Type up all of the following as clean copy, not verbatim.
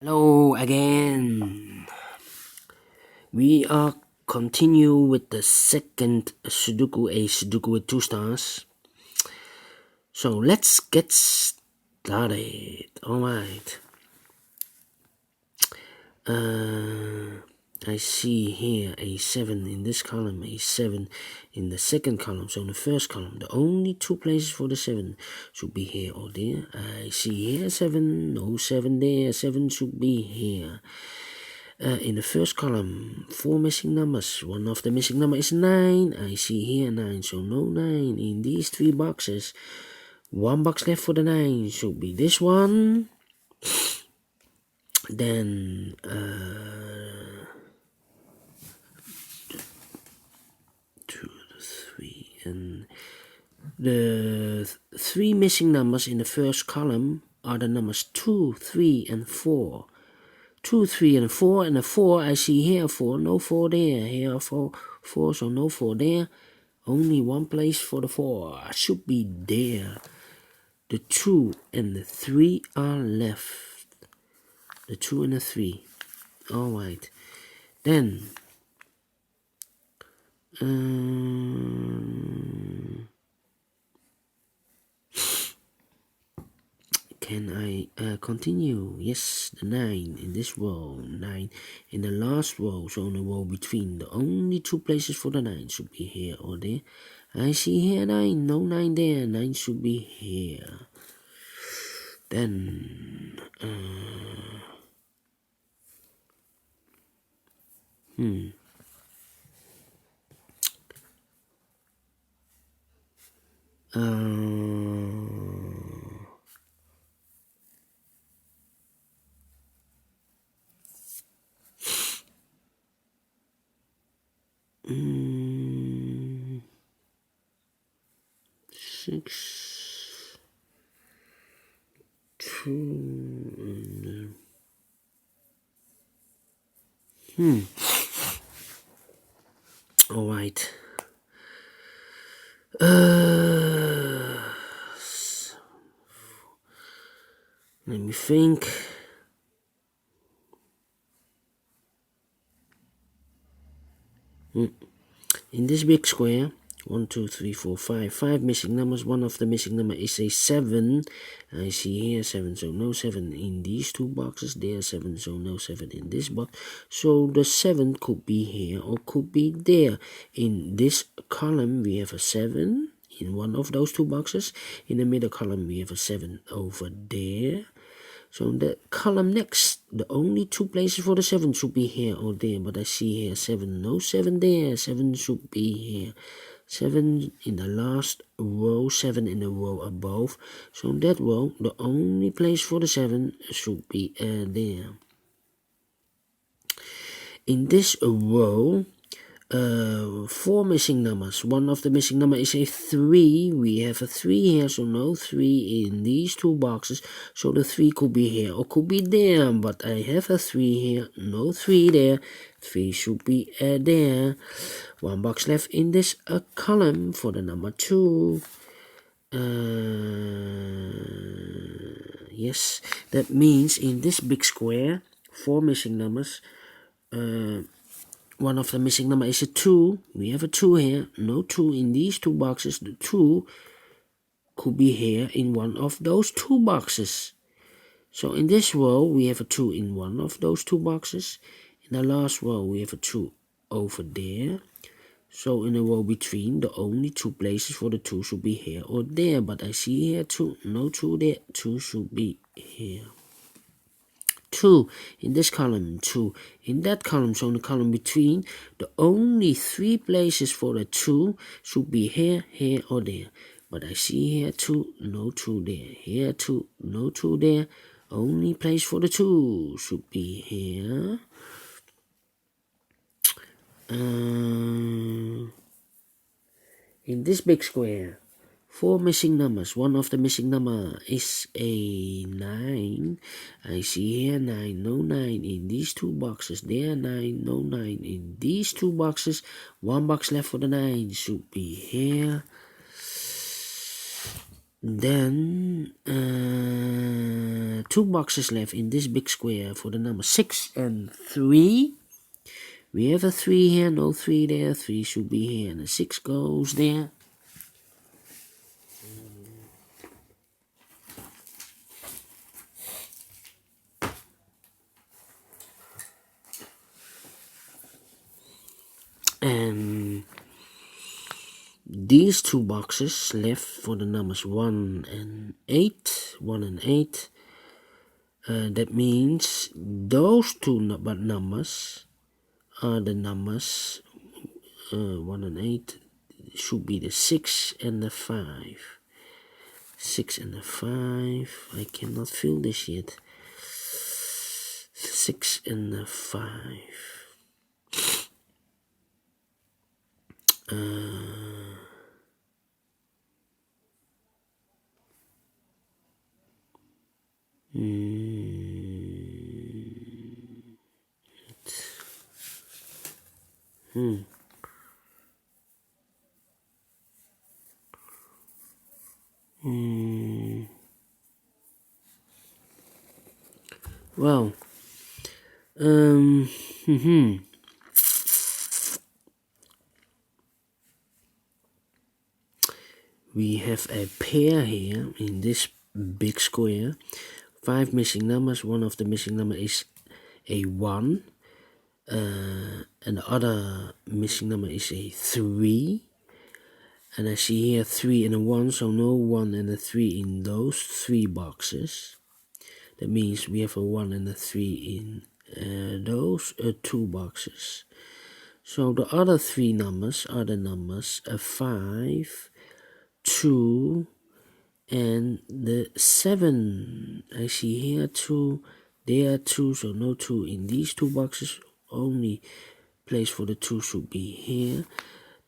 Hello again. We are continue with the second Sudoku, a Sudoku with 2 stars. So let's get started. Alright. I see here a 7 in this column, a 7 in the second column. So in the first column, the only two places for the 7 should be here or there. I see here 7, no 7 there, 7 should be here. In the first column, 4 missing numbers. One of the missing number is 9. I see here 9, so no 9. In these 3 boxes, 1 box left for the 9 should be this one. Then 2, 3, and the 3 missing numbers in the first column are the numbers 2, 3, and 4. 2, 3, and 4, and the 4 I see here 4, no 4 there. Here 4, so no 4 there. Only one place for the 4 should be there. The 2 and the 3 are left. The 2 and the 3. Alright. Then can I continue? Yes, the 9 in this row, 9 in the last row, so in the row between. The only 2 places for the 9 should be here or there. I see here 9, no 9 there, 9 should be here. Then six, 2, and alright. Let me think. In this big square, 1, 2, 3, 4, 5. 5 missing numbers. One of the missing number is a 7. I see here 7, so no 7 in these 2 boxes. There 7, so no 7 in this box. So the 7 could be here or could be there. In this column, we have a 7 in one of those 2 boxes. In the middle column, we have a 7 over there. So in the column next, the only 2 places for the 7 should be here or there. But I see here 7, no 7 there. 7 should be here. 7 in the last row, 7 in the row above. So in that row, the only place for the 7 should be there. In this row, 4 missing numbers. One of the missing number is a 3. We have a 3 here, so no 3 in these 2 boxes. So the 3 could be here or could be there. But I have a 3 here, no 3 there. 3 should be there. 1 box left in this column for the number 2. Yes, that means in this big square, 4 missing numbers. One of the missing number is a 2. We have a 2 here. No 2 in these 2 boxes. The 2 could be here in one of those 2 boxes. So in this row, we have a 2 in one of those 2 boxes. In the last row, we have a 2 over there. So in the row between, the only 2 places for the 2 should be here or there. But I see here 2. No 2 there. 2 should be here. 2 in this column, 2 in that column. So in the column between, the only 3 places for the 2 should be here, here, or there. But I see here 2, no 2 there. Here 2, no 2 there. Only place for the 2 should be here. In this big square, 4 missing numbers. One of the missing number is a 9. I see here 9, no 9 in these 2 boxes. There 9, no 9 in these 2 boxes. 1 box left for the 9 should be here. Then 2 boxes left in this big square for the number 6 and 3. We have a 3 here, no 3 there, 3 should be here, and the 6 goes there. And these 2 boxes left for the numbers 1 and 8. 1 and 8. That means those 2 numbers are the numbers 1 and 8 should be the 6 and the 5. 6 and the 5. I cannot fill this yet. 6 and the 5. Well, we have a pair here in this big square. 5 missing numbers. One of the missing number is a 1. And the other missing number is a 3. And I see here 3 and a 1, so no 1 and a 3 in those 3 boxes. That means we have a 1 and a 3 in those 2 boxes. So the other 3 numbers are the numbers 5, 2, and the 7. I see here 2, there 2, so no 2 in these 2 boxes. Only place for the 2 should be here.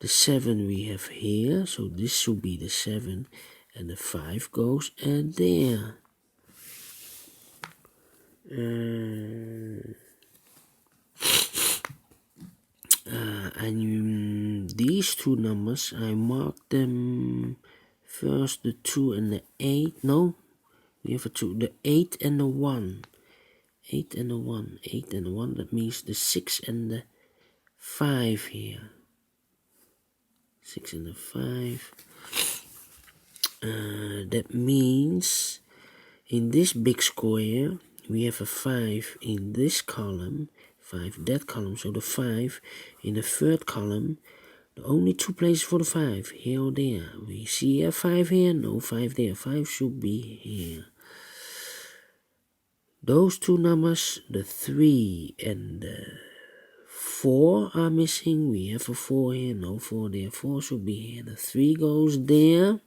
The 7 we have here, so this should be the 7, and the 5 goes and there. And these 2 numbers, I marked them first, the 2 and the 8. No, we have a 2, the 8 and the 1. 8 and the 1, 8 and the 1, that means the 6 and the 5 here. 6 and the 5. That means in this big square, we have a 5 in this column, 5 that column, so the 5 in the third column, the only 2 places for the 5, here or there. We see a 5 here, no 5 there, 5 should be here. Those 2 numbers, the 3 and the 4 are missing. We have a 4 here, no 4 there, 4 should be here. The 3 goes there.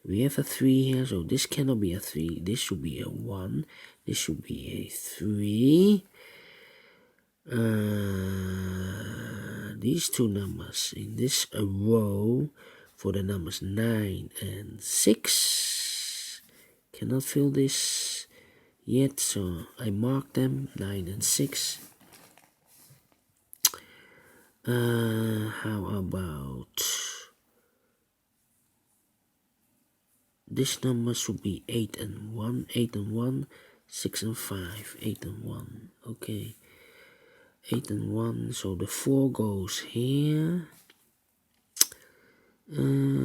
We have a 3 here, so this cannot be a 3. This should be a 1. This should be a 3. These 2 numbers in this row for the numbers 9 and 6. Cannot fill this yet, so I mark them 9 and 6. How about this number should be 8 and 1, 8 and 1, 6 and 5, 8 and 1, okay, 8 and 1, so the 4 goes here, 2,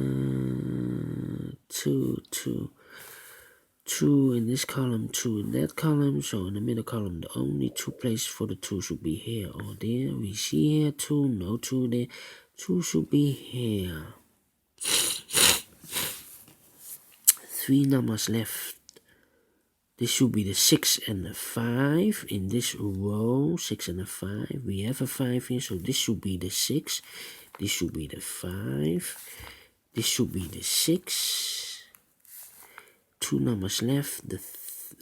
2 in this column, 2 in that column, so in the middle column, the only 2 places for the 2 should be here or there. We see here 2, no 2 there, 2 should be here. 3 numbers left. This should be the 6 and the 5 in this row, 6 and the 5. We have a 5 here, so this should be the 6. This should be the 5. This should be the 6. 2 numbers left. The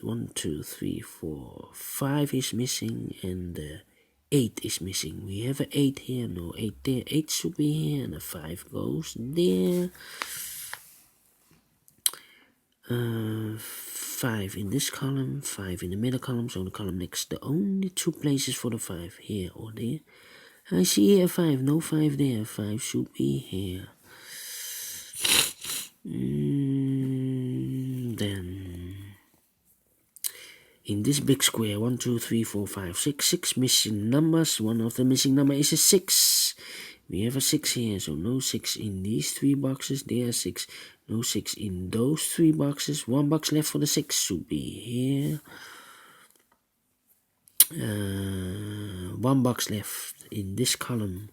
1, 2, 3, 4, 5 is missing, and the 8 is missing. We have an 8 here, no 8 there. 8 should be here, and the 5 goes there. 5 in this column, 5 in the middle column, so the column next, the only 2 places for the 5, here or there. I see here 5, no 5 there, 5 should be here. in this big square. 1, 2, 3, 4, 5, 6. 6 missing numbers. One of the missing number is a 6. We have a 6 here, so no 6 in these 3 boxes. There are 6. No 6 in those 3 boxes. 1 box left for the 6 should be here. 1 box left in this column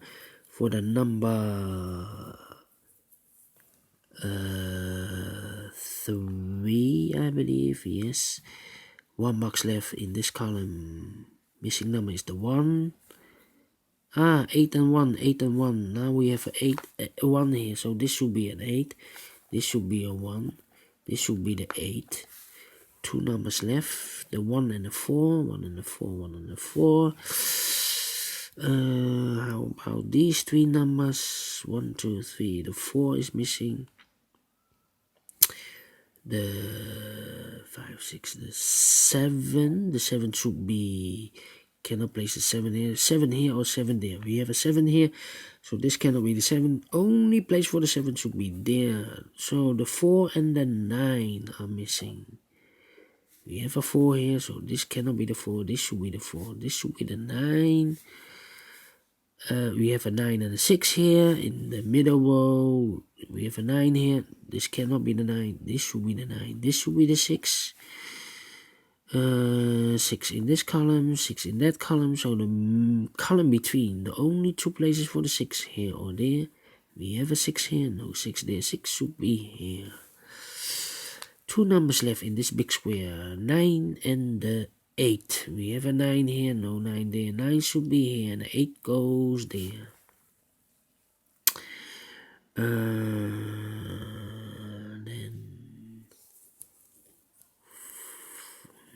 for the number 3, I believe. Yes, 1 box left in this column. Missing number is the 1. 8 and 1, 8 and 1. Now we have a 1 here, so this should be an 8. This should be a 1. This should be the 8. 2 numbers left, the 1 and the 4, 1 and the 4, 1 and the 4. How about these 3 numbers? 1, 2, 3. The 4 is missing. The 5, 6, the 7. The 7 should be. Cannot place the 7 here. 7 here or 7 there. We have a 7 here, so this cannot be the 7. Only place for the 7 should be there. So the 4 and the 9 are missing. We have a 4 here, so this cannot be the 4. This should be the 4. This should be the 9. We have a 9 and a 6 here in the middle row. We have a 9 here. This cannot be the 9. This should be the 9. This should be the 6. 6 in this column, 6 in that column. So the column between, the only 2 places for the 6 here or there. We have a 6 here, no 6 there. 6 should be here. 2 numbers left in this big square, 9 and the 8. We have a 9 here, no 9 there. 9 should be here, and the 8 goes there. Then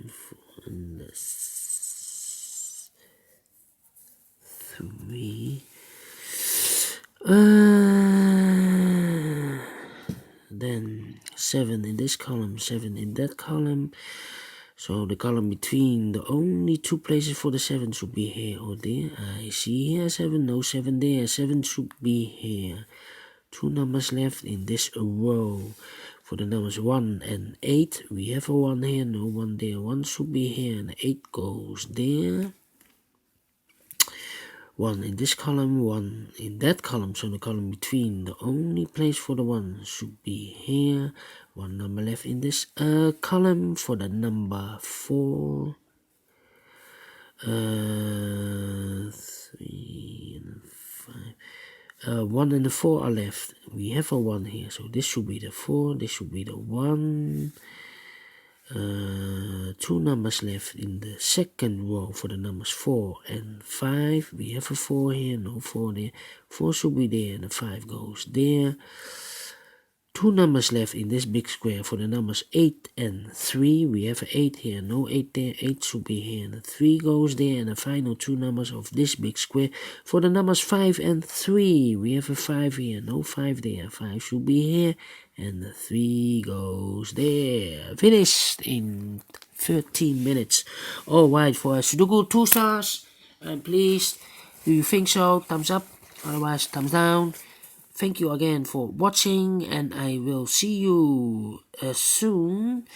4 and the 3. Then 7 in this column, 7 in that column. So the column between, the only 2 places for the 7 should be here or there. I see here 7, no 7 there. 7 should be here. 2 numbers left in this row. For the numbers 1 and 8, we have a 1 here, no 1 there. 1 should be here, and 8 goes there. 1 in this column, 1 in that column. So the column between, the only place for the 1 should be here. 1 number left in this column for the number 4. 3 and 5. 1 and the 4 are left. We have a 1 here, so this should be the 4. This should be the 1. 2 numbers left in the second row for the numbers 4 and 5. We have a 4 here, no 4 there. 4 should be there, and the 5 goes there. 2 numbers left in this big square for the numbers 8 and 3. We have an 8 here, no 8 there. 8 should be here, and the 3 goes there. And the final 2 numbers of this big square for the numbers 5 and 3. We have a 5 here, no 5 there. 5 should be here, and the 3 goes there. Finished in 13 minutes. Alright, for a Sudoku 2 stars. And please, do you think so? Thumbs up. Otherwise, thumbs down. Thank you again for watching, and I will see you soon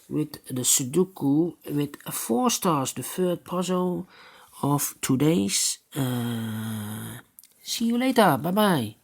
with the Sudoku with 4 stars, the third puzzle of today's. See you later. Bye bye.